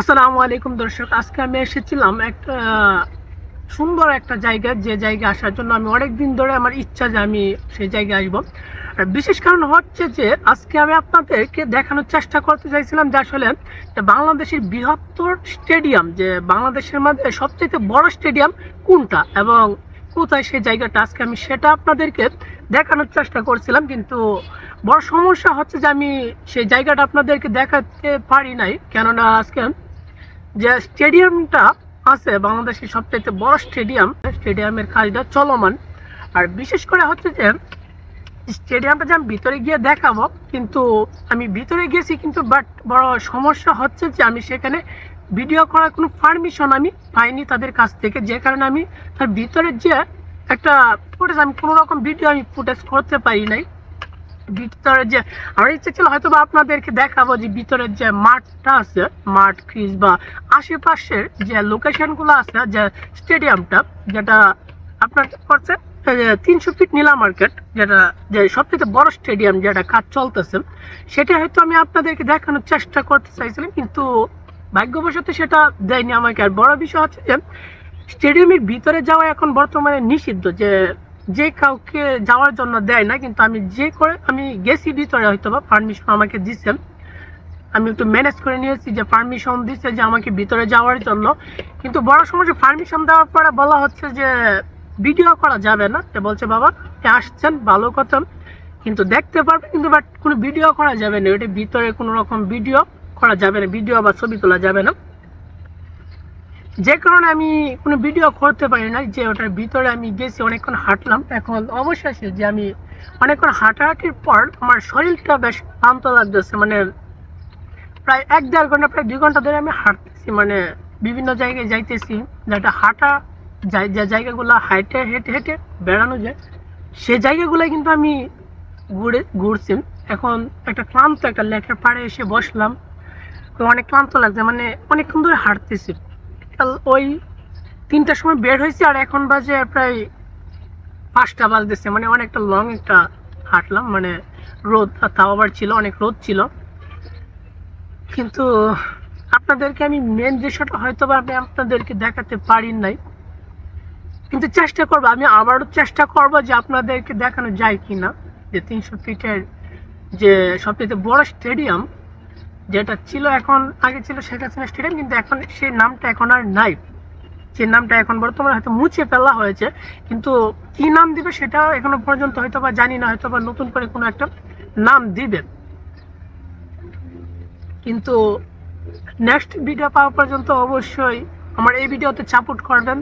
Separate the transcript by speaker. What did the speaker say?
Speaker 1: আসসালামু আলাইকুম দর্শক, আজকে আমি এসেছিলাম একটা সুন্দর একটা জায়গায়, যে জায়গায় আসার জন্য আমি অনেক দিন ধরে আমার ইচ্ছা যে আমি সেই জায়গায় আসবো। আর বিশেষ কারণ হচ্ছে যে আজকে আমি আপনাদেরকে দেখানোর চেষ্টা করতে চাইছিলাম যে আসলে বাংলাদেশের বৃহত্তর স্টেডিয়াম, যে বাংলাদেশের মধ্যে সবচেয়ে বড় স্টেডিয়াম কোনটা এবং কোথায় সেই জায়গাটা, আজকে আমি সেটা আপনাদেরকে দেখানোর চেষ্টা করছিলাম। কিন্তু বড় সমস্যা হচ্ছে যে আমি সেই জায়গাটা আপনাদেরকে দেখাতে পারি নাই, কেননা আজকে যে স্টেডিয়ামটা আছে বাংলাদেশের সবচেয়ে বড় স্টেডিয়ামের কাজটা চলমান। আর বিশেষ করে হচ্ছে যে স্টেডিয়ামটা যে আমি ভিতরে গিয়ে দেখাবো, কিন্তু আমি ভিতরে গেছি, কিন্তু বাট বড় সমস্যা হচ্ছে যে আমি সেখানে ভিডিও করার কোনো পারমিশন আমি পাইনি তাদের কাছ থেকে, যে কারণে আমি তার ভিতরের যে একটা ফুটেজ, আমি কোনো রকম ভিডিও আমি ফুটেজ করতে পারি নাই। ভিতরে যে আমার ইচ্ছে ছিল হয়তো বা আপনাদেরকে দেখাবো যে ভিতরের যে মাঠটা আছে, মাঠ ক্রিজ বা আশেপাশের যে লোকেশনগুলো আছে, যে স্টেডিয়ামটা যেটা আপনার করছে 300 ফিট নীলা মার্কেট, যেটা যে সবথেকে বড় স্টেডিয়াম যেটা কাজ চলতেছে, সেটা হয়তো আমি আপনাদেরকে দেখানোর চেষ্টা করতে চাইছিলাম, কিন্তু ভাগ্যবশত সেটা দেয়নি আমাকে। আর বড় বিষয় হচ্ছে যে স্টেডিয়ামের ভিতরে যাওয়া এখন বর্তমানে নিষিদ্ধ, যে কাউকে যাওয়ার জন্য দেয় না, কিন্তু আমি গেছি ভিতরে, হয়তো বা পারমিশন আমাকে দিচ্ছেন, আমি একটু ম্যানেজ করে নিয়েছি যে পারমিশন দিচ্ছে যে আমাকে ভিতরে যাওয়ার জন্য। কিন্তু বড় সমস্যা, পারমিশন দেওয়ার পরে বলা হচ্ছে যে ভিডিও করা যাবে না। বলছে বাবা আপনি আসছেন ভালো কথা, কিন্তু দেখতে পারবে, কিন্তু বাট কোনো ভিডিও করা যাবে না, ওটা ভিতরে কোনো রকম ভিডিও করা যাবে না, ভিডিও বা ছবি তোলা যাবে না, যে কারণে আমি কোনো ভিডিও করতে পারি না। যে ওটার ভিতরে আমি গেছি, অনেকক্ষণ হাঁটলাম, এখন অবশেষে যে আমি অনেকক্ষণ হাঁটাহাঁটির পর আমার শরীরটা বেশ ক্লান্ত লাগতেছে, মানে প্রায় 1-1.5 ঘন্টা, প্রায় 2 ঘন্টা ধরে আমি হাঁটতেছি, মানে বিভিন্ন জায়গায় যাইতেছি, যেটা হাঁটা যায়, যে জায়গাগুলো হেঁটে হেঁটে হেঁটে বেড়ানো যায়, সেই জায়গাগুলো কিন্তু আমি ঘুরছি। এখন একটা লেকের পাড়ে এসে বসলাম, তো অনেক ক্লান্ত লাগছে, মানে অনেকক্ষণ ধরে হাঁটতেছি। ওই 3টার সময় বের হয়েছি, আর এখন বাজে প্রায় 5টা বাজতেছে, মানে অনেকটা লং একটা হাঁটলাম, মানে রোদ, তাও আবার ছিল, অনেক রোদ ছিল। কিন্তু আপনাদেরকে আমি মেন দৃশ্যটা হয়তো বা আমি আপনাদেরকে দেখাতে পারি নাই, কিন্তু চেষ্টা করবো, আমি আবারও চেষ্টা করবো যে আপনাদেরকে দেখানো যায় কিনা যে 300 ফিটের যে সবচেয়ে বড় স্টেডিয়াম যেটা ছিল, এখন আগে ছিল শেখ হাসিনা স্টেডিয়াম, কিন্তু এখন সেই নামটা এখন আর নাই, যে নামটা এখন বর্তমানে হয়তো মুছে ফেলা হয়েছে, কিন্তু কি নাম দিবে সেটাও এখনো পর্যন্ত হয়তো বা জানি না, হয়তো বা নতুন করে কোনো একটা নাম দিবে। কিন্তু নেক্সট ভিডিও পাওয়া পর্যন্ত অবশ্যই আমার এই ভিডিওতে সাপোর্ট করবেন,